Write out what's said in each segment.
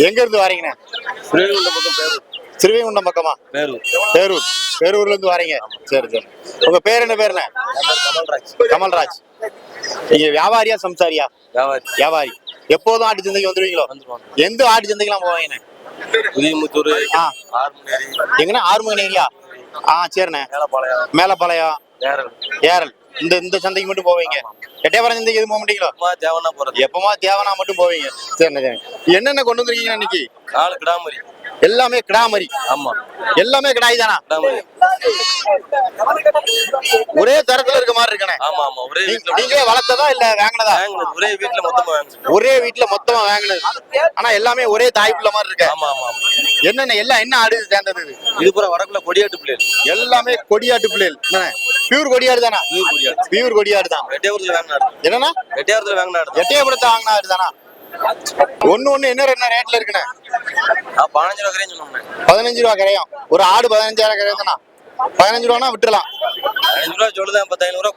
எங்க இருந்து வாரீங்கண்ணே? ஸ்ரீவைகுண்டம் பக்கமா? பேரூர்ல இருந்து வாரீங்க. சரி சரி. உங்க பேர் என்ன பேருண்ணே? கமல்ராஜ். நீங்க வியாபாரியா சம்சாரியா? வியாபாரி. எப்போதும் ஆட்டு சந்தைக்கு வந்துருவீங்களோ? எந்த ஆட்டு சந்தைக்கெல்லாம் போவீங்கண்ணே? எங்கன்னா ஆறுமுகன் ஏரியா. சரிண்ணே. மேலப்பாளையம், ஏரல், இந்த சந்தைக்கு மட்டும் போவீங்க? எட்டயபுரம் சந்தைக்கு எதுவும் போக மாட்டீங்களோ? எப்பமா தேவனா மட்டும் போவீங்க. சரிண்ணே. என்னென்ன கொண்டு வந்துருக்கீங்க இன்னைக்கு? எல்லாமே கிடாமரி. எல்லாமே கிடாய் தானா? ஒரே தரத்துல இருக்க மாதிரி இருக்கனே. நீங்களே வளர்த்ததா இல்ல வாங்கினதா? ஒரே வீட்டுல மொத்தமா வாங்கினது. ஆனா எல்லாமே ஒரே தாய்ப்புள்ள மாதிரி இருக்கு. என்னென்ன எல்லாம் என்ன ஆடு சேர்ந்தது? இது பூரா வடக்குல கொடியாட்டு பிள்ளைகள். எல்லாமே கொடியாட்டு பிள்ளைகள். பியூர் கொடியாடு தானா? பியூர் கொடியாடு தான். என்னன்னா எட்டயபுரத்தை வாங்கின ஆடு தானா? ஒண்ணு என்ன ரேட்ல இருக்குண்ணே? 15 ரூபா கரையும். ஒரு ஆடு 15,000 கரையும் தானா? 15 ரூபானா விட்டுறலாம். 10,500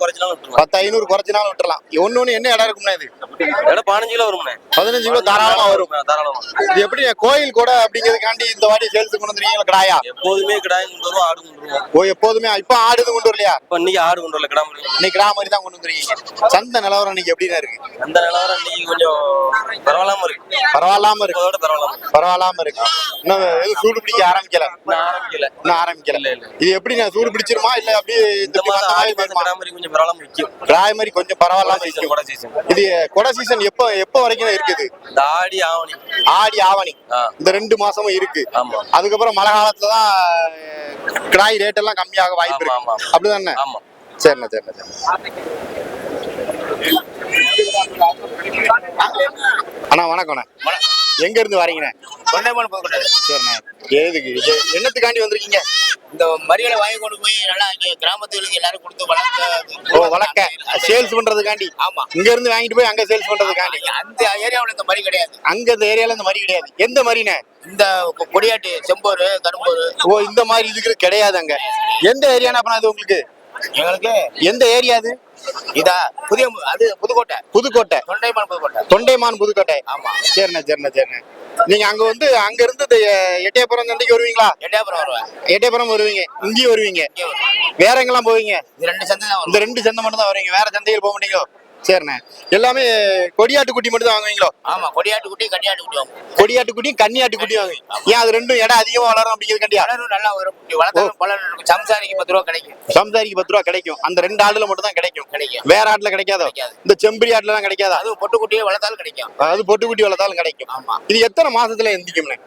குறைச்சினாலும் விட்டுறலாம். ஒண்ணு என்ன இடம் இருக்கும்னா? இது 15 கிலோ வரும். 15 கிலோ தாராளமா வரும். இது எப்படி கோயில் கூட அப்படிங்கிறதுக்காண்டி இந்த வாட்டி சேல்ஸ் கொண்டு வந்துருக்கீங்க? கிடாயா எப்போதுமே கிடாய் கொண்டு வருவோம், ஆடு கொண்டு வருவோம். ஓ, எப்போதுமே. இப்ப ஆடு கொண்டு வரலையா? இன்னைக்கு ஆடு கொண்டு வரல, கிடாமரி. இன்னைக்கு கிடாமரி தான் கொண்டு வந்துருக்கீங்க. சந்தை நிலவரம் இன்னைக்கு எப்படிதான் இருக்கு? அந்த நிலவரம் இன்னைக்கு கொஞ்சம் பரவாயில்லாம இருக்கு. பரவாயில்லாம இருக்கு. இன்னும் எதுவும் சூடு பிடிக்க ஆரம்பிக்கல. இன்னும் ஆரம்பிக்கல. இது எப்படி நான் சூடு பிடிச்சிருமா இல்ல அப்படியே இந்த மாதிரி கிடாமரி கொஞ்சம் பரவாயில்லாம விற்கும். கிடாமரி கொஞ்சம் பரவாயில்லாம விற்கும். இது கொடை சீசன் எப்ப வரைக்கும் இருக்குது? இந்த ஆடி ஆவணி இந்த 2 மாசமும் இருக்கு. அதுக்கப்புறம் மழை காலத்துலதான் கிடாய் ரேட் எல்லாம் கம்மியாக வாய்ப்பு இருக்கு. அப்படிதானே? சரிண்ணா. அண்ணா வணக்கம்ண்ணே. எங்க இருந்து வரீங்கண்ணே? சரிண்ணே. எதுக்கு என்னத்துக்காண்டி வந்திருக்கீங்க? இந்த மரியாதை வாங்கி கொண்டு போய் நல்லா கிராமத்துக்கு எல்லாரும் கொடுத்து வளர்க்க சேல்ஸ் பண்றதுக்காண்டி. ஆமா. இங்க இருந்து வாங்கிட்டு போய் அங்க சேல்ஸ் பண்றதுக்காண்டி. அந்த ஏரியாவுல இந்த மாதிரி கிடையாது. அங்க இந்த ஏரியால இந்த மாதிரி கிடையாது. எந்த மாதிரிண்ணே? இந்த கொடியாட்டு, செம்போரு, கரும்போரு. ஓ, இந்த மாதிரி இதுக்கு கிடையாது அங்க. எந்த ஏரியானா அப்ப அது உங்களுக்கு? எங்களுக்கு எந்த ஏரியா அது? இதா புதுக்கோட்டை. தொண்டைமான் புதுக்கோட்டை. ஆமா. சரிண்ணே. நீங்க அங்க இருந்து எட்டயபுரம் சந்தைக்கு வருவீங்களா? எட்டயபுரம் வருவீங்க. இங்கேயும் வருவீங்க. வேற எங்கெல்லாம் போவீங்க? இந்த 2 சந்தை மட்டும் தான் வருவீங்க. வேற சந்தைகள் போக மாட்டீங்களோ? சரிண்ணே. எல்லாமே கொடியாட்டு குட்டி மட்டும் தான் வாங்குவீங்களோ? ஆமா. கொடியாட்டு குட்டி, கன்னியாட்டு குட்டி வாங்குவோம். கொடியாட்டு குட்டி, கன்னியாட்டு குட்டி வாங்குவீங்க. ஏன் அது ரெண்டும் இடம் அதிகமா வளரும் அப்படிங்கிறதுக்காண்டியா? நல்லா வரும். சம்சாரிக்கு 10 ரூபா கிடைக்கும். சம்சாரிக்கு 10 ரூபா கிடைக்கும். அந்த 2 ஆடுல மட்டும் தான் கிடைக்கும். வேற ஆட்டுல கிடைக்காதோ? இந்த செம்பரி ஆட்டுல தான் கிடைக்காதா? அது பொட்டுக்குட்டியை வளர்த்தாலும் கிடைக்கும். அது பொட்டுக்குட்டி வளர்த்தாலும் கிடைக்கும். ஆமா. இது எத்தனை மாசத்துல எந்திக்கும்னே?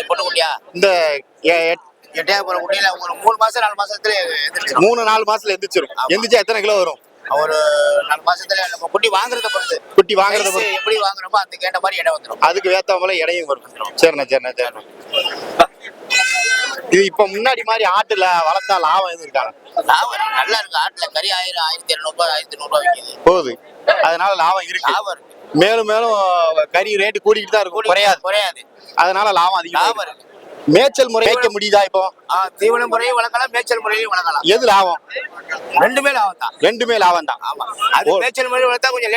பொட்டுக்குட்டியா? இந்த எட்டயபுரம் குட்டியில ஒரு 3 மாசம் 4 மாசத்துல 3-4 மாசத்துல எந்திரிச்சிரும். எந்திரிச்சா எத்தனை கிலோ வரும்? ஒரு 4 மாசத்துல நம்ம குட்டி வாங்குறத பொறுத்து. எப்படி வாங்குறோமோ அந்த கேட்ட மாதிரி இடம் வந்துடும். அதுக்கு ஏத்த போல இடையும் வரும். சரிண்ணே. இது இப்ப முன்னாடி மாதிரி ஆட்டுல வளர்த்தா லாபம் எதுவும் இருக்காங்க? லாபம் நல்லா இருக்கு. ஆட்டுல கறி 1000, 1200, 1300 விற்கிது. போகுது. அதனால லாபம் இருக்கு. மேலும் கறி ரேட்டு கூடிக்கிட்டு தான் இருக்கும். குறையாது. அதனால லாபம் அதிகம் இருக்கு. மேய்ச்சல் முறை வைக்க முடியுதா? இப்போ தீவன முறையும் வளர்க்கலாம், மேய்ச்சல் முறையும் வளர்க்கலாம். எது லாபம்? ரெண்டுமே லாபம் தான். ஆமா. அது மேய்ச்சல் முறையில் வளர்த்தா கொஞ்சம்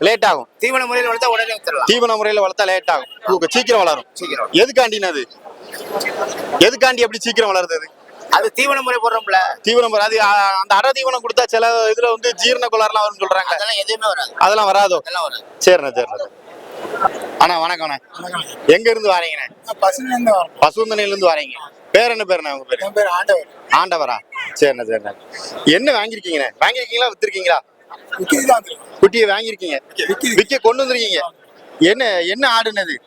லேட் ஆகும். தீவன முறையில் வளர்த்தா உடனே வித்துறலாம். தீவன முறையில் வளர்த்தா லேட் ஆகும். சீக்கிரம் வளரும். எதுக்காண்டினது? எதுக்காண்டி எப்படி சீக்கிரம் வளருது? அது தீவன முறை போடுறோம்ல. தீவன முறை அது அந்த அடை தீவனம் கொடுத்தா சில இதுல ஜீரண கோளாறுலாம் வரும்னு சொல்றாங்க. அதெல்லாம் எதுவுமே வராது. அதெல்லாம் வராதோ? சரிண்ணே. அண்ணா வணக்கம்ண்ணே. எங்க இருந்து வாரீங்கண்ணே? பசுந்தனையில இருந்து வாரீங்க. பேர் என்ன பேருண்ணே? உங்க பேர்? ஆண்டவரா? சரிண்ணே. என்ன வாங்கிருக்கீங்கண்ணே? வாங்கிருக்கீங்களா வித்துருக்கீங்களா? குட்டியை வாங்கிருக்கீங்க. விக்க கொண்டு வந்துருக்கீங்க. என்ன ஆடுனது?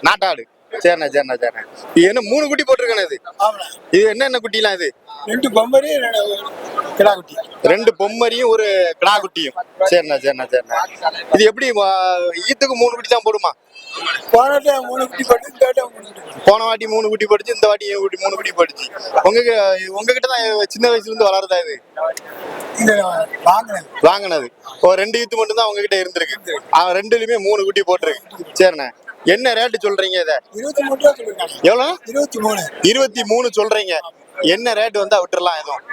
நாட்டாடு. சரிண்ணே. இது என்ன 3 குட்டி போட்டிருக்கேன்? இது என்ன குட்டிலாம்? இது 2 பொம்மரி, 2 பொம்மரியும் ஒரு கிடா குட்டியும். சரிண்ணே. இது எப்படி ஈத்துக்கு 3 குட்டி தான் போடுமா? போன வாட்டி 3 குட்டி போட்டு, போன வாட்டி 3 குட்டி போட்டுச்சு, இந்த வாட்டி 3 குட்டி போட்டுச்சு. உங்ககிட்ட தான் சின்ன வயசுல இருந்து வளருதா இது? வாங்கினது. 2 ஈத்து மட்டும் தான் உங்ககிட்ட இருந்திருக்கு. 2லயுமே 3 குட்டி போட்டிருக்கு. சரிண்ணே. என்ன ரேட்டு சொல்றீங்க? இத 23 ரூபா சொல்றீங்க. எவ்வளவு? 23 சொல்றீங்க. என்ன ரேட் வந்தா விட்டுறலாம்? எதுவும்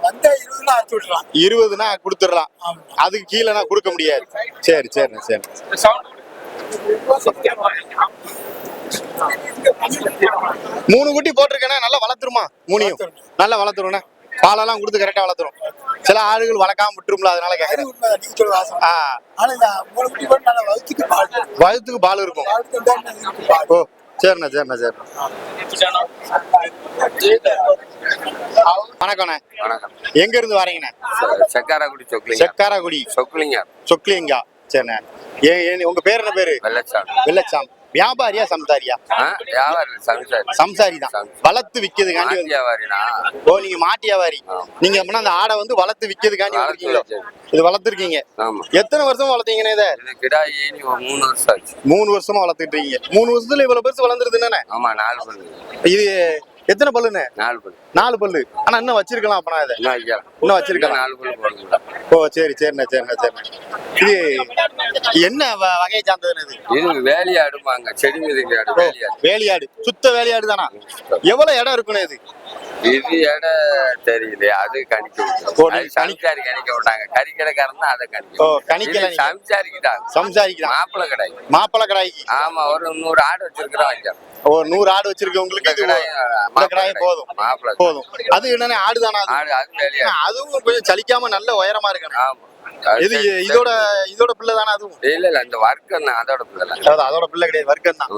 வந்தா 20னா அறுத்து விட்டுறலாம். 20னா கொடுத்துடலாம். அதுக்கு கீழனா கொடுக்க முடியாது. சரிண்ணே. மூணு குட்டி போட்டிருக்கேனே, நல்லா வளர்த்துருமா? மூணையும் நல்லா வளர்த்துருண்ணே. பாலெல்லாம் கொடுத்து கரெக்டா வளர்த்துரும். சில ஆடுகள் வளர்க்காம விட்டுரும்ல, அதனால அது கேட்கறேன். உண்மைதான், நீங்க சொல்ற வாசம். ஆனா இந்த 3 குட்டி போட்டு நல்லா வயிற்றுக்கு பால். வயதுக்கு பால் இருக்கும். பாலுக்கு தான் இதுக்கு பால். ஓ சரிண்ணே சரிண்ணே சரிண்ணே. வணக்கண்ணே. வணக்கம். எங்க இருந்து வரீங்கண்ணே? செக்காராக்குடி சொக்கலிங்க. செக்காரகுடி சொக்கலிங்க. சொக்லிங்கா. சரிண்ணே. உங்க பேர் என்ன பேரு? வெள்ளச்சாமி. வெள்ளச்சாமி. வியாபாரியா சம்சாரியா? வியாபாரி சம்சாரி. சம்சாரி தான். வளர்த்து விக்கிறதுக்காண்டி மாட்டு வியாபாரினா. ஓ நீங்க மாட்டு வியாபாரி. நீங்க அப்படின்னா அந்த ஆடை வந்து வளர்த்து விக்கிறதுக்காண்டி வளர்க்கீங்களோ? இது வளர்த்துருக்கீங்க. ஆமா. எத்தனை வருஷமா வளர்த்தீங்கன்னு இதை? இது கிடாய் ஏனி ஒரு 3 வருஷம் ஆச்சு. 3 வருஷமா வளர்த்துட்டு இருக்கீங்க. 3 வருஷத்துல இவ்வளவு பெருசு வளர்ந்துருது என்னண்ணே? ஆமா 4 பல்லு. இது எத்தனை பல்லுண்ணே? 4 பல்லு. 4 பல்லு. ஆனா இன்னும் வச்சிருக்கலாம் அப்பனா இதை? இன்னும் வைக்கலாம். இன்னும் வச்சிருக்கலாம். 4 பல்லு போடுங்களா? ஓ சரி சரிண்ணே சரிண்ணே சரிண்ணே. இது என்ன வகையை சார்ந்ததுன்னு இது? இது வேலியாடுமாங்க. செடி மிதிக்க ஆடு வேலியாடு. வேலியாடு. சுத்த வேலியாடு தானா? எவ்வளவு இடம் இருக்குண்ணே இது? இது இடம் தெரியல. அது கணிக்க ஓ, விட்டாங்க. நீங்க சம்சாரி கணிக்க விட்டாங்க. கறிக்கடைக்காரன் தான் அதை ஓ கணிக்க. கணிக்கல. இது சம்சாரிக்குதான். சம்சாரிக்குதான். மாப்பிள்ளை கடை. மாப்பிள்ளை கடாய்க்கு. ஆமா ஒரு 100 ஆடு வச்சிருக்கிறோம் வைக்கலாம். ஓ 100 ஆடு வச்சிருக்கவங்களுக்கு இது இந்த கடாய் போதும். மாப்பிள்ளை போதும். அது என்னன்னா ஆடுதானா அது? ஆடு அது வேலையா. அதுவும் கொஞ்சம் சலிக்காம நல்ல உயரமா இருக்கணும். ஆமா. இது இதோட பிள்ளை தானே அதுவும்? இல்ல அந்த வர்க்கம் தான் அதோட பிள்ளை. அதோட பிள்ளை கிடையாது, வர்க்கம் தான்.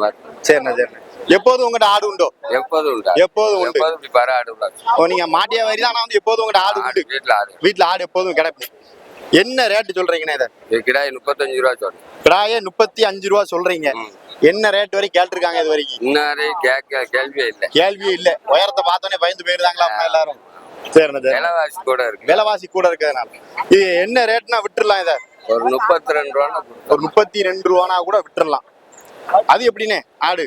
சரிண்ணே சரிண்ணே. எப்போதும் உங்கள்கிட்ட ஆடு உண்டோ? எப்போதும் உண்டா? எப்போதும் உண்டு. எப்போதும் இப்படி பர ஆடு உள்ளாச்சு. ஓ நீங்க மாட்டியா வரி தான். ஆனா வந்து எப்போதும் உங்கள்கிட்ட ஆடு உண்டு. வீட்டுல ஆடு. வீட்டுல ஆடு எப்போதும் கிடக்கும். என்ன ரேட்டு சொல்றீங்கண்ணே இதை? இது கிடாய் 35 ரூபா சொல்றேன். கிடாயே 35 ரூபா சொல்றீங்க. என்ன ரேட் வரை கேட்டிருக்காங்க இது வரைக்கும்? இன்னும் கேள்வியே இல்ல. கேள்வியே இல்ல. உயரத்தை பார்த்தோன்னே பயந்து போயிருந்தாங்களா அப்படின்னா எல்லாரும்? சரிண்ணே சரி. விலைவாசி கூட இருக்கு. விலைவாசி கூட இருக்கிறதுனால இது என்ன ரேட்னா விட்டுறலாம் இதை? ஒரு 32 ரூபா. ஒரு 32 ரூபானா கூட விட்டுறலாம். அது எப்படின்னு ஆடு?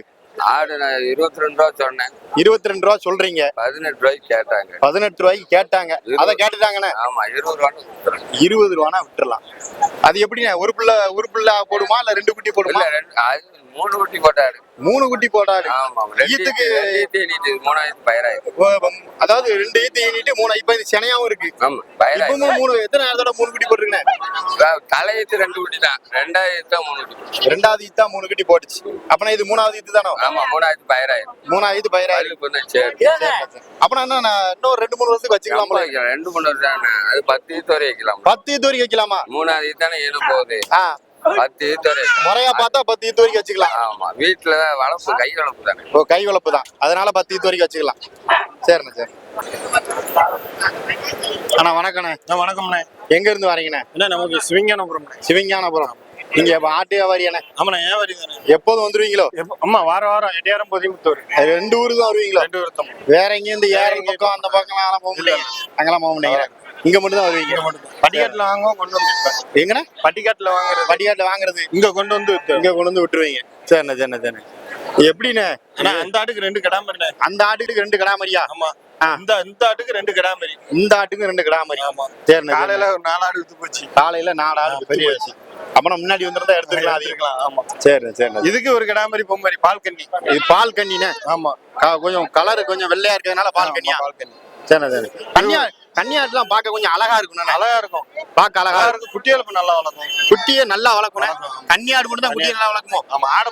ஆடு நான் 22 ரூபா சொன்னேன். 22 ரூபா சொல்றீங்க. 18 ரூபாய்க்கு கேட்டாங்க. 18 ரூபாய்க்கு கேட்டாங்க. அதை கேட்டுட்டாங்கண்ணே. ஆமா 20 ரூபா கொடுத்துறேன். 20 ரூபானா விட்டுறலாம். அது எப்படிண்ணே? ஒரு பிள்ளை போடுமா இல்ல 2 குட்டி போடுமா? இல்ல அது 3 குட்டி போட்ட ஆடு. 3 குட்டி போட்டாடு. ஆமா. ஈத்துக்கு 3000 பயிராயிருக்கு. அதாவது 2 ஈத்து ஈனிட்டு 3 இப்ப இது செனையாவும் இருக்கு. ஆமா பயிராயிருக்கு. இப்பவும் 3 எத்தனை நேரத்தோட 3 குட்டி போட்டுருக்கேன்? தலையீத்து 2 குட்டி தான். 2வது தான் 3 குட்டி. 2வது ஈத்தா 3 குட்டி போட்டுச்சு. அப்பனா இது 3வது ஈத்து தானோ? ஆமா 3000 பயிராயிருக்கு. 3வது ஈத்து பயிராயிருக்கு. அதுக்கு கொஞ்சம் சரி. அப்பனா என்ன இன்னும் 2-3 வருஷத்துக்கு வச்சுக்கலாம் போல? 2 3 தானே. அது 10 ஈத்து வரை வைக்கலாம். 10 ஈத்து வரைக்கும் வைக்கலாமா? 3வது ஈத்து தானே ஏன போகுது. 10 ஈத்து வரை. முறையா பார்த்தா 10 ஈத்து வரைக்கும் வச்சுக்கலாம். ஆமா வீட்டுல வளர்ப்பு கை வளர்ப்பு தானே. ஓ கை வளர்ப்பு தான். அதனால 10 ஈத்து வரைக்கும் வச்சுக்கலாம். சரிண்ணே சரி. அண்ணா வணக்கண்ணே. வணக்கம்ண்ணே. எங்க இருந்து வரீங்கண்ணே? என்ன நமக்கு சிவஞானபுரம். சிவஞானபுரம். நீங்க இப்ப ஆட்டு வியாபாரியாண்ணே? ஆமாண்ணா ஏன் வரீங்க? எப்போதும் வந்துருவீங்களோ? அம்மா வாரம் எட்டையாரம் பொதிமுத்தூர் 2 ஊரு தான் வருவீங்களோ? 2 வருத்தம். வேற எங்கேயும் இந்த ஏரல் பக்கம் அந்த பக்கம் போக முடியாது. அங்கெல்லாம் போக முடியாது. இங்க மட்டும் தான் வருவீங்க. பட்டிக்காட்டுல வாங்குவோம் கொண்டு வந்து விற்பேன். எங்கண்ணே? பட்டிக்காட்டுல வாங்குறது. பட்டிக்காட்டுல வாங்குறது இங்க கொண்டு வந்து இங்க கொண்டு வந்து விட்டுருவீங்க. சரிண்ணே சரிண்ணே சரிண்ணே. எப்படிண்ணே? அந்த ஆட்டுக்கு 2 கிடாமரிண்ணே. அந்த ஆட்டுக்கு 2 கிடாமரியா? ஆமா. இந்த ஆட்டுக்கு 2 கிடாமரி. இந்த ஆட்டுக்கு 2 கிடாமரி. ஆமா. சரிண்ணே. காலையில ஒரு 4 ஆடு வித்து போச்சு. காலையில 4 ஆடு வித்து போச்சு. அப்ப முன்னாடி வந்திருந்தா எடுத்துக்கலாம். ஆமா. சரிண்ணே சரிண்ணே. இதுக்கு ஒரு கிடாமரி பொம்மரி பால் கண்ணி. இது பால் கண்ணிண்ணே. ஆமா. கொஞ்சம் கலர் கொஞ்சம் வெள்ளையா இருக்கிறதுனால பால் கண்ணியா? பால் கண்ணி. சரிண்ணே சரிண்ணே. கன்னியாட்டுலாம் பார்க்க கொஞ்சம் அழகா இருக்கும். அழகா இருக்கும். பார்க்க அழகா இருக்கு. குட்டி வளர்ப்பு நல்லா வளர்க்கும். குட்டியை நல்லா வளர்க்கணும். கன்னியாடு மட்டும் தான் குட்டியை நல்லா வளர்க்குமோ? ஆமா ஆடை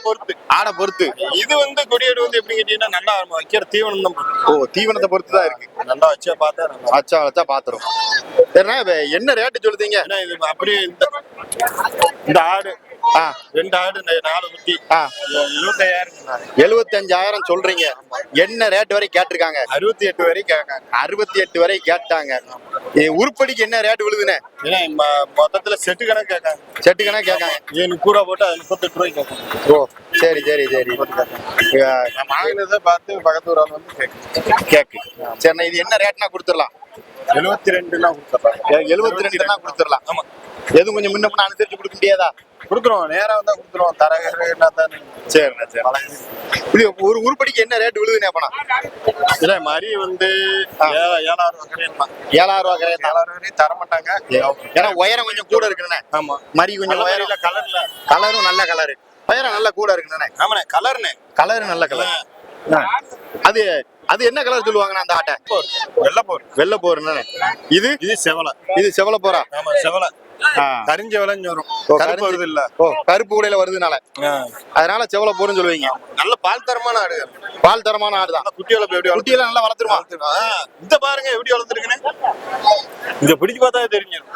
பொறுத்து. இது கொடியாடு எப்படி கேட்டீங்கன்னா நல்லா வைக்கிற தீவனம் தான் பொறுத்து. ஓ தீவனத்தை பொறுத்து தான் இருக்கு. நல்லா வச்சா பார்த்தா வச்சா பாத்துரும். சரிண்ணா என்ன ரேட்டு சொல்லுதீங்க? இது அப்படியே இந்த ஆடு 2 ஆடு 4 குட்டி 75,000 சொல்றீங்க. என்ன ரேட் வரை கேட்டிருக்காங்க? 68 வரை கேட்காங்க. 68 வரை கேட்டாங்க. உருப்படிக்கு என்ன ரேட் விழுதுண்ணே? மொத்தத்துல செட்டு கணக்கு கேட்காங்க. செட்டு கணக்கு கேட்காங்க. 30 ரூபா போட்டு 38 ரூபாய்க்கு கேட்காங்க. ஓ சரி சரி சரி. வாங்கினதை பார்த்து பக்கத்து ஊரால் வந்து கேக்கு. சரிண்ணா இது என்ன ரேட்னா கொடுத்துடலாம்? 72 கொடுத்துடலாம். 72 கொடுத்துடலாம். ஆமா. எதுவும் கொஞ்சம் முன்ன முன்ன அனுசரிச்சு கொடுக்க முடியாதா? கொடுக்குறோம். நேரம் வந்தா கொடுத்துருவோம். தரகர் என்ன தானே. சரிண்ணா சரி. இது ஒரு உருப்படிக்கு என்ன ரேட் விழுதுண்ணே அப்பனா? இல்ல மரி 7,000 ரூபா கிடையாது. 7,000 ரூபா கிடையாது. 7,000 வரையும் தர மாட்டாங்க. ஏன்னா உயரம் கொஞ்சம் கூட இருக்குண்ணே. ஆமா. மரி கொஞ்சம் உயரம். கலரும் நல்ல கலரு. உயரம் நல்ல கூட இருக்குண்ணே. ஆமாண்ணே. கலரு நல்ல கலர். அது அது என்ன கலர் சொல்லுவாங்கண்ணா அந்த ஆட்டை? வெள்ளை போர். வெள்ளை போர். இது செவலை. இது செவலை போரா? ஆமா செவலை. ஆ. கரிஞ்ச விளைஞ்சு வரும். ஓ, கருப்பு வருது இல்ல. ஓ, கருப்பு கூடையில வருதுனால அதனால செவல போருன்னு சொல்லுவீங்க. நல்ல பால் தரமான ஆடுகள். பால் தரமான ஆடுதான். குட்டி வளர்ப்பு எப்படி குட்டியெல்லாம் நல்லா வளர்த்துருமா? இந்த பாருங்க எப்படி வளர்ந்துருக்குன்னு. இங்க பிடிச்சு பார்த்தா தெரிஞ்சிடும்.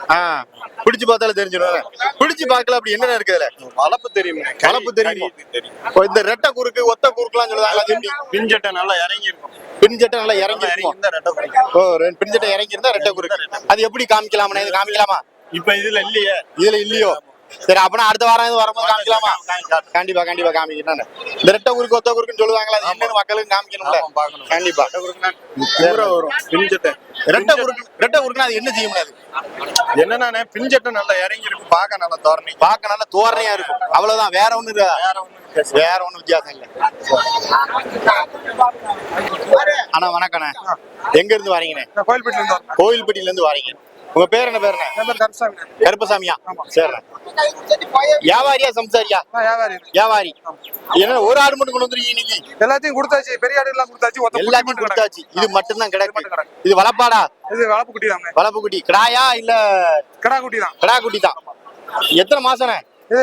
பிடிச்சு பார்த்தாலும் தெரிஞ்சிடும். பிடிச்சு பார்க்கல அப்படி என்னென்ன இருக்குதுல? வளர்ப்பு தெரியும். வளர்ப்பு தெரியும். தெரியும். இப்போ இந்த ரெட்டை குறுக்கு ஒத்த குறுக்குலாம் சொல்லுவாங்க, அது எப்படி? பிஞ்சட்டை நல்லா இறங்கி இருக்கும். பின்ஜெட்டை நல்லா இறங்கி இருக்குமா? இந்த ரெட்டை குறுக்கு. ஓ, பின்ஜெட்டை இறங்கி இருந்தா ரெட்டை குறுக்கு. அது எப்படி காமிக்கலாமா? இது காமிக்கலாமா? இப்ப இதுல இல்லையே. இதுல இல்லையோ? சரி, அப்பனா அடுத்த வாரம் இது வரும்போது காமிக்கலாமா? கண்டிப்பா கண்டிப்பா காமிக்கிறேன். இந்த ரெட்டை குறுக்கு ஒத்த குறுக்குன்னு சொல்லுவாங்களா, அது என்னன்னு மக்களுக்கு காமிக்கணும்ல. கண்டிப்பா வரும் பிஞ்சட்டை. ரெட்டை குறுக்குன்னா அது என்ன செய்ய முடியாது? என்னன்னா பிஞ்சட்டை நல்லா இறங்கி இருக்கும். பார்க்க நல்லா தோரணை. பார்க்க நல்ல தோரணையா இருக்கும், அவ்வளவுதான். வேற ஒண்ணு வேற ஒண்ணும் வித்தியாசம் இல்ல. அண்ணா வணக்கண்ணே. எங்க இருந்து வரீங்கண்ணே? கோயில்பட்டில இருந்து. கோயில்பட்டியில இருந்து வரீங்க. உங்க பேர் என்ன பேருண்ணே? கருப்பசாமியா? சரிண்ணே. வியாபாரியா சம்சாரியா? வியாபாரி. என்ன ஒரு ஆடு மட்டும் கொண்டு வந்துருக்கீங்க இன்னைக்கு? எல்லாத்தையும் கொடுத்தாச்சு. பெரிய ஆடு எல்லாம் கொடுத்தாச்சு. எல்லாத்தையும் கொடுத்தாச்சு. இது மட்டும் தான் கிடக்கு. இது வளப்பாடா? இது வளப்பு குட்டி தான். வளப்பு குட்டி. கிடாயா இல்ல? கடா குட்டி தான். கடா குட்டி தான். எத்தனை மாசம்ண்ணே? இது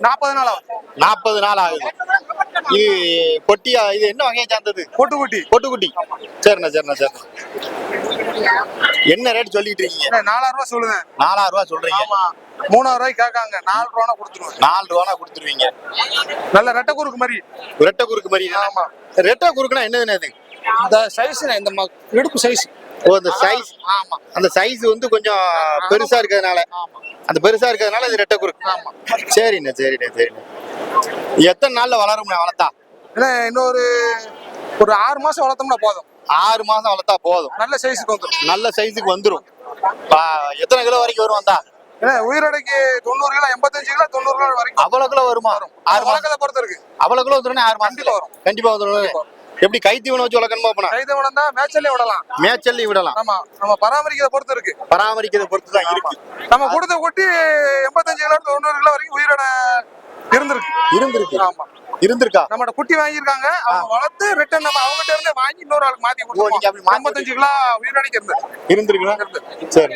40 நாள் ஆகும். 40 நாள் ஆகுது. இது பொட்டியா? இது என்ன வகையை சார்ந்தது? பொட்டுக்குட்டி. பொட்டுக்குட்டி. சரிண்ணா சரிண்ணா சரிண்ணா. என்ன ரேட் சொல்லிட்டு இருக்கீங்க? 4000 ரூபாய் சொல்லுவேன். 4000 ரூபாய் சொல்றீங்க. ஆமா, 3000 ரூபாய்க்கு கேட்காங்க. 4 ரூபா கொடுத்துருவேன். 4 ரூபா கொடுத்துருவீங்க. நல்ல ரெட்டை குறுக்கு மாதிரி. ரெட்டை குறுக்கு மாதிரி. ஆமா. ரெட்டை குறுக்குனா என்னதுன்னு? அது இந்த சைஸ், இந்த இடுப்பு சைஸ். ஓ, அந்த சைஸ். ஆமா, அந்த சைஸ் வந்து கொஞ்சம் பெருசா இருக்கிறதுனால. அந்த பெருசா இருக்கிறதுனால இது ரெட்டை குறுக்கு. ஆமா. சரிண்ணே சரிண்ணே சரிண்ணே. எத்தனை நாள்ல வளரும்ண்ணே வளர்த்தா? இல்ல, இன்னொரு 6 மாசம் வளர்த்தோம்னா போதும். 6 மாசம் வளர்த்தா போதும். நல்ல சைஸுக்கு வந்துடும். நல்ல சைஸுக்கு வந்துரும். எத்தனை கிலோ வரைக்கும் வரும் வந்தா? உயிரடைக்கு 90 கிலோ, 85 கிலோ, 90 கிலோ வரைக்கும். அவ்வளவு கிலோ வருமா? 6 மாசத்தை பொறுத்து இருக்கு. அவ்வளவு கிலோ வந்துடும். 6 மாசத்துல வரும். கண்டிப்பா வந்துடும். எப்படி கைத்தீவனம் வச்சு வளர்க்கணுமா? போனா கைத்தீவனம் தான். மேய்ச்சல்லையும் விடலாம். மேய்ச்சல்லையும் விடலாம். ஆமா, நம்ம பராமரிக்கிறத பொறுத்து இருக்கு. பராமரிக்கிறத பொறுத்து தான் இருக்கு. நம்ம கொடுத்த குட்டி 85 கிலோ 90 கிலோ வரைக்கும் உயிரோட இருந்திருக்கு. ஆமா, இருந்திருக்கா? நம்மட குட்டி வாங்கியிருக்காங்க. அவங்க வளர்த்து ரிட்டர்ன் நம்ம அவங்ககிட்ட இருந்து வாங்கி இன்னொரு ஆளுக்கு மாத்தி கொடுத்தோம். நீங்க அப்படி 55 கிலோ உயிரோடைக்கு இருந்திருக்குங்களா? சரி.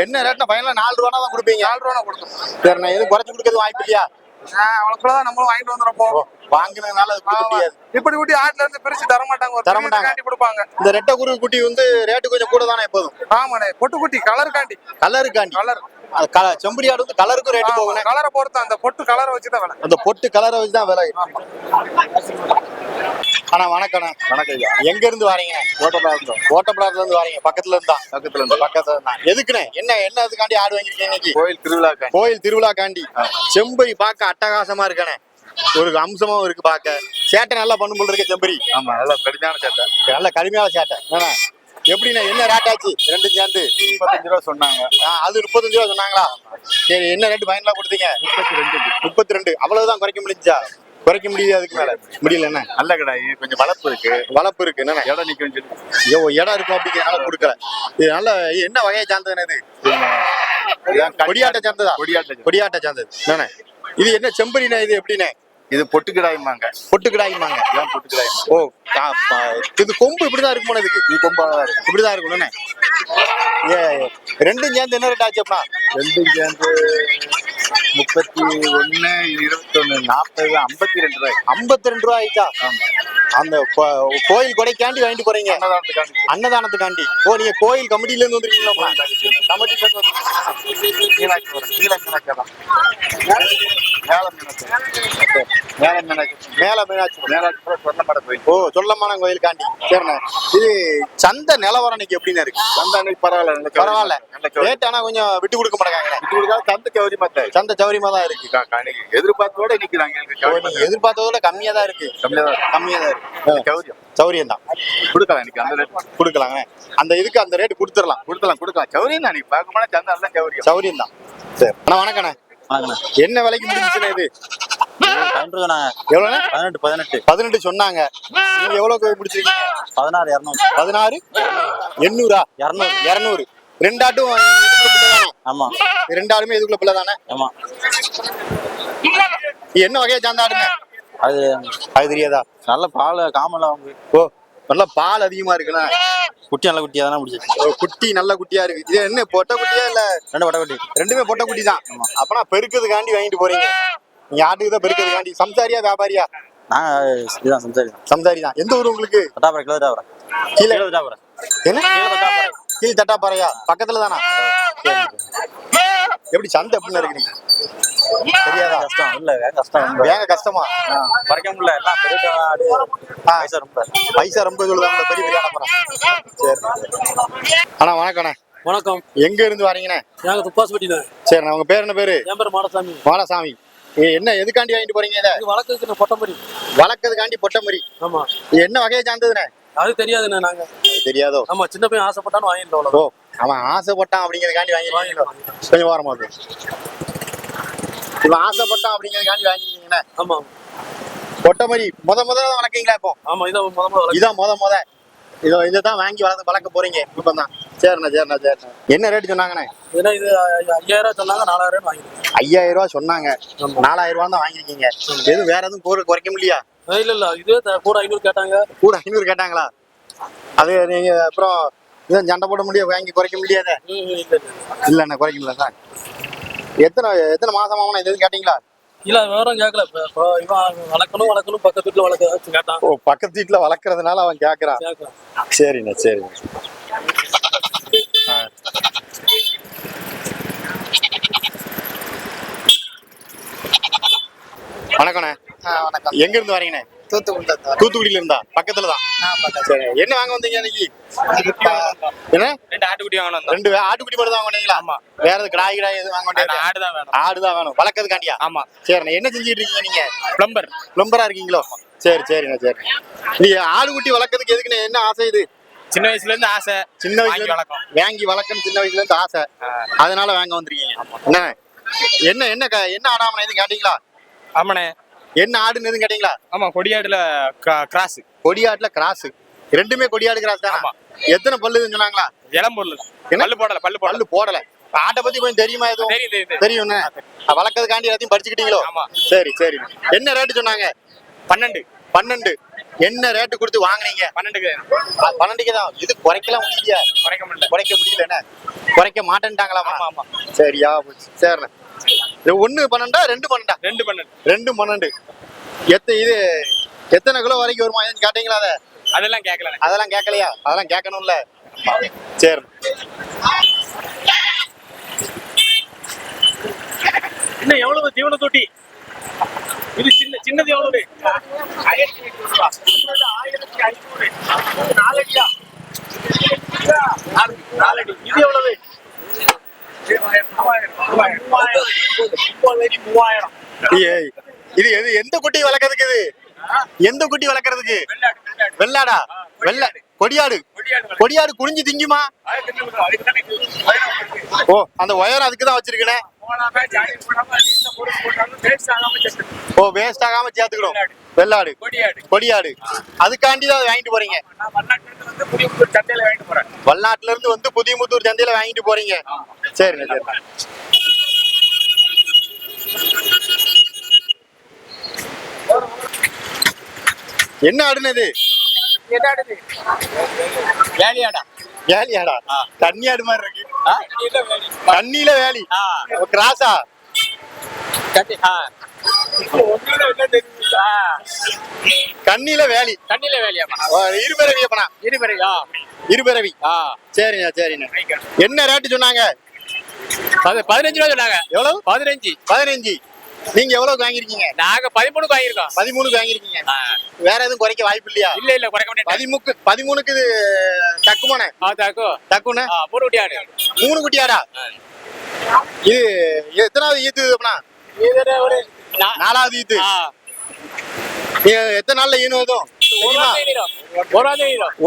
என்ன ரேட்னா ஃபைனலா 4 ரூபா தான் கொடுப்பீங்க? 4 ரூபா கொடுத்தோம். சரி, நான் எதுவும் குறைச்சு கொடுக்கறது வாய்ப்பு இல்லையா? அவ்வளவுதான் நம்மளும் வாங்கிட்டு வந்துருப்போம். வாங்கினதுனால அது கொடுக்க முடியாது. இப்படி குட்டி ஆட்டுல இருந்து பிரிச்சு தர மாட்டாங்க. தரமாட்டாங்க, கொடுப்பாங்க. இந்த ரெட்டை குருவி குட்டி வந்து ரேட்டு கொஞ்சம் கூட தானே எப்போதும்? ஆமாண்ணே, பொட்டு குட்டி கலருக்காண்டி. கலர் செம்பரி ஆடு வந்து கலருக்கும் ரேட்டு போகணும். கலரை பொறுத்து அந்த பொட்டு கலரை வச்சுதான் விலை. அந்த பொட்டு கலரை வச்சுதான் விலை. அண்ணா வணக்கம். வணக்கம் ஐயா. எங்க இருந்து வரீங்க? ஓட்டப்படாதுல இருந்து வரீங்க. பக்கத்துல இருந்தா எதுக்குண்ணே? என்ன இதுக்காண்டி ஆடு வாங்கிருக்கீங்க இன்னைக்கு? கோயில் திருவிழாக்காண்டி. செம்பரி பார்க்க அட்டகாசமா இருக்கானே, ஒரு அம்சமாவும் இருக்கு பார்க்க. சேட்டை நல்லா பண்ணும் போல இருக்க செம்பரி. ஆமா, நல்ல கடுமையான சேட்டை. நல்ல கடுமையான சேட்டை. எப்படின்னா என்ன ரேட் ஆச்சு? 2 சேர்ந்து 35 ரூபா சொன்னாங்க. அது 35 ரூபா சொன்னாங்களா? சரி, என்ன ரேட் ஃபைனலா கொடுத்தீங்க? 32. அவ்வளவுதான் குறைக்க முடிஞ்சா? குறைக்க முடியாது, அதுக்கு மேல முடியல. என்ன நல்ல கடாய், கொஞ்சம் வளர்ப்பு இருக்கு. என்ன இடம் நிக்கும் சொல்லி இடம் இருக்கும் அப்படிங்கிறதுனால கொடுக்கல. இது நல்ல என்ன வகையை சார்ந்தது? கொடியாட்டை சார்ந்ததா? கொடியாட்டை சார்ந்தது. என்னண்ணே இது? என்ன செம்பரிண்ணே? இது எப்படிண்ணே? இது பொட்டு கிடாயுமாங்க. பொட்டு கிடாயுமாங்க. ஓ, இது கொம்பு இப்படிதான் இருக்கும். இதுக்கு இது கொம்பா இப்படிதான் இருக்கும். ரெண்டும் சேர்ந்து என்ன ரேட் ஆச்சு? அப்படின்னா 2 சேர்ந்து 31, 21, 40, 52 ரூபாய். 52 ரூபாய் ஆயிட்டா? அந்த கோயில் கொடைக்காண்டி வாங்கிட்டு போறீங்க? அன்னதானத்துக்காண்டி. ஓ, நீங்க கோயில் கமிட்டில இருந்து வந்துருக்கீங்களா? கமிட்டில இருந்து ஓ, சொல்லமான கோயிலுக்காண்டி. சரிண்ணே. இது சந்தை நிலவரம் இன்னைக்கு எப்படின்னு இருக்கு? சந்தை பரவாயில்ல. ரேட் ஆனா கொஞ்சம் விட்டு கொடுக்க மாட்டாங்க. சந்தை சௌரியமா தான் இருக்கு. எதிர்பார்த்தோட நிக்கிறாங்க. எதிர்பார்த்ததோட கம்மியா தான் இருக்கு. சௌரியம் தான். கொடுக்கலாம். இன்னைக்கு அந்த ரேட் கொடுக்கலாங்க. அந்த இதுக்கு அந்த ரேட் கொடுத்துடலாம். சௌரியம் தான். நீங்க பார்க்க போனா சந்தை எல்லாம் சௌரியம் தான். சரி அண்ணா வணக்கண்ணே. என்ன விலைக்கு முடிஞ்சுச்சுண்ணே இது? எவ்வளவு? 18 சொன்னாங்க. நீங்க எவ்வளவு முடிச்சிருக்கீங்க? 16 800. 200. 2 ஆட்டும் ஆமா, 2 ஆடுமே இதுக்குள்ள பிள்ளை தானே? ஆமா. என்ன வகையை சார்ந்த ஆடுங்க? அது தெரியாதா? நல்ல பால் காமல. ஓ, நல்ல பால் அதிகமா இருக்குண்ணா. குட்டி நல்ல குட்டியா தானே முடிச்சு. குட்டி நல்ல குட்டியா இருக்கு. இது என்ன பொட்டை குட்டியா இல்ல? ரெண்டு பட்டை குட்டி. ரெண்டுமே பொட்டை குட்டி தான். அப்பனா பெருக்கிறதுக்காண்டி வாங்கிட்டு போறீங்க. நீங்க ஆட்டுக்கு தான் பெருக்கிறதுக்காண்டி. சம்சாரியா வியாபாரியா? நான் இதுதான் சம்சாரி. சம்சாரி தான். எந்த ஊர் உங்களுக்கு? தட்டாபுரம் கிலோ தட்டாபுரம். கீழே தட்டாபுரம். என்ன? கீழ் தட்டாப்பாறையா? பக்கத்துல தானா? எப்படி சந்தை எப்படின்னு இருக்கு? தெரியாதா? கஷ்டம் இல்ல, கஷ்டம். வேங்க கஷ்டமா? குறைக்க முடியல, எல்லாம் பெரிய ஆடு. பைசா ரொம்ப சொல்லுதாங்க பெரிய பெரிய ஆடம்பரம். சரி அண்ணா வணக்கண்ணே. வணக்கம். எங்க இருந்து வரீங்கண்ணே? நாங்க துப்பாசிப்பட்டிண்ணே. சரிண்ணா உங்க பேர் என்ன பேரு? என் பேர் மாடசாமி. மாடசாமி. என்ன எதுக்காண்டி வாங்கிட்டு போறீங்க இதை? இது வளர்க்கறதுக்கு பொட்டமரி. வளர்க்கறதுக்காண்டி பொட்டமரி. ஆமா. இது என்ன வகையை சார்ந்ததுண்ணே? அது தெரியாதுண்ணே. நாங்க தெரியாதோ? ஆமா, சின்ன பையன் ஆசைப்பட்டான்னு வாங்கிருந்தோம். ஓ, அவன் ஆசைப்பட்டான் அப்படிங்கிறதுக்காண்டி வாங்கிருக்கீங்களோ? கொஞ்சம் வாரமா அது இவன் ஆசைப்பட்டான் அப்படிங்கிறதுக்காண்டி வாங்கிருக்கீங்கண்ணே? ஆமா. பொட்டமரி முதல்ல வளர்க்கீங்களா இப்போ? ஆமா, இதான் இதான் இதான் வாங்கி வளர்க்க போறீங்க இப்பதான். சரிண்ணா. என்ன ரேட்டு சொன்னாங்கண்ணே? ஏன்னா இது 5000 சொன்னாங்க, 4000 வாங்கிருக்கோம். 5000 ரூபா சொன்னாங்க, 4000 தான் வாங்கிருக்கீங்க. எதுவும் வேற எதுவும் குறைக்க முடியா? இல்ல இது கூட 500 கேட்டாங்க. கூட 500 கேட்டாங்களா? அது நீங்க அப்புறம் இதான் சண்டை போட முடியாது, வாங்கி குறைக்க முடியாத? இல்லண்ணா குறைக்க முடியல சார். எத்தனை மாசமாவனா இது கேட்டீங்களா? இல்ல விவரம் கேட்கல. இவன் வளர்க்கணும் பக்கத்து வீட்டுல வளர்க்க கேட்டான். ஓ, பக்கத்து வீட்டுல வளர்க்கறதுனால அவன் கேக்குறான். சரிண்ணா. வணக்கண்ணே. வணக்கம். எங்க இருந்து வரீங்கண்ணே? தூத்துக்குடியில இருந்தா? பக்கத்துல தான். சரி, என்ன வாங்க வந்தீங்க இன்னைக்கு? என்ன? 2 ஆட்டுக்குட்டி வாங்கணும். 2 ஆட்டுக்குட்டி மட்டும் தான் வாங்கினீங்களா? ஆமா. வேற எதுவும் கிடாய் எதுவும் வாங்க மாட்டீங்களா? ஆடுதான் வேணும். ஆடுதான் வேணும். வளர்க்கறதுக்காண்டியா? ஆமா. சரிண்ணா. என்ன செஞ்சுட்டு இருக்கீங்க நீங்க? பிளம்பரா இருக்கீங்களோ? சரிண்ணா. நீங்க ஆடுகுட்டி வளர்க்கறதுக்கு எதுக்குண்ணே? என்ன ஆசை இது? சின்ன வயசுல இருந்து ஆசை. சின்ன வயசுல வாங்கி வளர்க்கணும். சின்ன வயசுல இருந்து ஆசை, அதனால வாங்க வந்திருக்கீங்க. என்ன ஆடாம எதுவும் கேட்டீங்களா? ஆமாண்ணே. என்ன ஆடுன்னு எதுவும் கேட்டீங்களா? ஆமா, கொடியாடுல கிராஸ். கொடியாட்டுல கிராஸ். ரெண்டுமே கொடியாடு கிராஸ் தான். எத்தனை பல்லுன்னு சொன்னாங்களா? இளம் பொருள். பல்லு போடல. ஆட்டை பத்தி கொஞ்சம் தெரியுமா? எதுவும் தெரியும். வளர்க்கறதுக்காண்டி எல்லாத்தையும் படிச்சுக்கிட்டீங்களோ? ஆமா. சரி. என்ன ரேட்டு சொன்னாங்க? 12. என்ன ரேட்டு கொடுத்து வாங்குனீங்க? 12க்கு தான். இது குறைக்கலாம் முடியல. குறைக்க முடியல. என்ன குறைக்க மாட்டேன்ட்டாங்களா? ஆமா. சரியா? சரிண்ணா. 1 12 2 12 இது எத்தனை கிலோ வரைக்கும் வருமா கேட்டீங்களா? அதெல்லாம் கேட்கலையா? அதெல்லாம் கேட்கணும்ல. சரி. இன்னும் எவ்வளவு தீவன தொட்டி? இது சின்னது எவ்வளவு? 4 அடி. இது எவ்வளவு? 3000. இது எந்த குட்டி வளர்க்கறதுக்கு? எந்த குட்டி வளர்க்கறதுக்கு? வெள்ளாடா? கொடியாடு குனிஞ்சு திங்குமா? ஓ, அந்த ஒயர் அதுக்குதான் வச்சிருக்கேன். ஓ, வேஸ்ட் ஆகாம சேர்த்துக்கணும். வெள்ளாடு கொடியாடு அதுக்காண்டி தான் வாங்கிட்டு போறீங்க. வல்லாட்டுல இருந்து வந்து புதியமுத்தூர் சந்தையில வாங்கிட்டு போறீங்க. சரிண்ணா. என்ன ஆடுன்னு இது? வேலியாடா? தண்ணி ஆடு மாதிரி இருக்கு. தண்ணியில வேலி கிராஸா? கண்ணில வேலி. இருபிறவி. சரிண்ணா. என்ன ரேட்டு சொன்னாங்க? 15 ரூபா சொன்னாங்க. எவ்வளவு? 15. நீங்க எவ்வளவு வாங்கிருக்கீங்க? நாங்க 13க்கு வாங்கிருக்கோம். 13க்கு வாங்கிருக்கீங்க. வேற எதுவும் குறைக்க வாய்ப்பு இல்லையா? இல்ல குறைக்க முடியாது. 13க்கு இது தக்குமானே? தக்குனே. 3 குட்டி ஆடு. 3 குட்டி ஆடா? இது எத்தனாவது ஈத்து? நாலாவது ஈத்து. எத்தனை நாள்ல ஈனும்?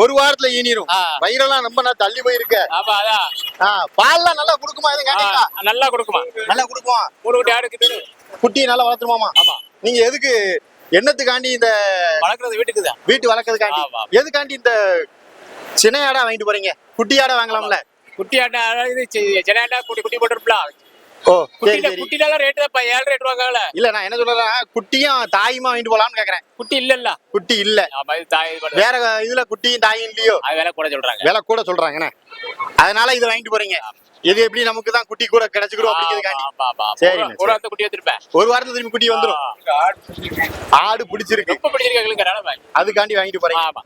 ஒரு வாரத்துல ஈனிரும். வயிறெல்லாம் ரொம்ப நான் தள்ளி போயிருக்க. பால்லாம் நல்லா குடுக்குமா? எதுவும் கேட்டீங்களா? நல்லா கொடுக்குமா? 3 குட்டி ஆடு குட்டியை நல்லா வளர்த்துருமாமா? ஆமா. நீங்க எதுக்கு என்னத்துக்காண்டி இந்த வளர்க்கறது? வீட்டு வளர்க்கறதுக்காண்டி. எதுக்காண்டி இந்த சின்ன ஆடா வாங்கிட்டு போறீங்க? குட்டி ஆடா வாங்கலாம்ல? குட்டி ஆட்டா சின்ன ஆட்டா குட்டி போட்டுருப்பா. ஓ சரி சரி. குட்டினால ரேட்டு தான் 7 ரூபாய்க்கால. இல்ல நான் என்ன சொல்றேன், குட்டியும் தாயுமா வாங்கிட்டு போலாம்னு கேக்குறேன். குட்டி இல்லல்ல. குட்டி இல்ல. ஆமா இது தாய் வேற இதுல குட்டியும் தாயும் இல்லையோ? அது விலை கூட சொல்றாங்க. விலை கூட சொல்றாங்கண்ணே. அதனால இதை வாங்கிட்டு போறீங்க. இது எப்படி நமக்கு தான் குட்டி கூட கிடைச்சுக்கிறோம் அப்படிங்கிறதுக்காண்டி. சரி ஒரு வாரத்தை குட்டி எடுத்துருப்பேன். ஒரு வாரத்துல திரும்பி குட்டி வந்துரும். ஆடு பிடிச்சிருக்கு. ரொம்ப பிடிச்சிருக்காங்க. அதுக்காண்டி வாங்கிட்டு போறீங்க. ஆமா.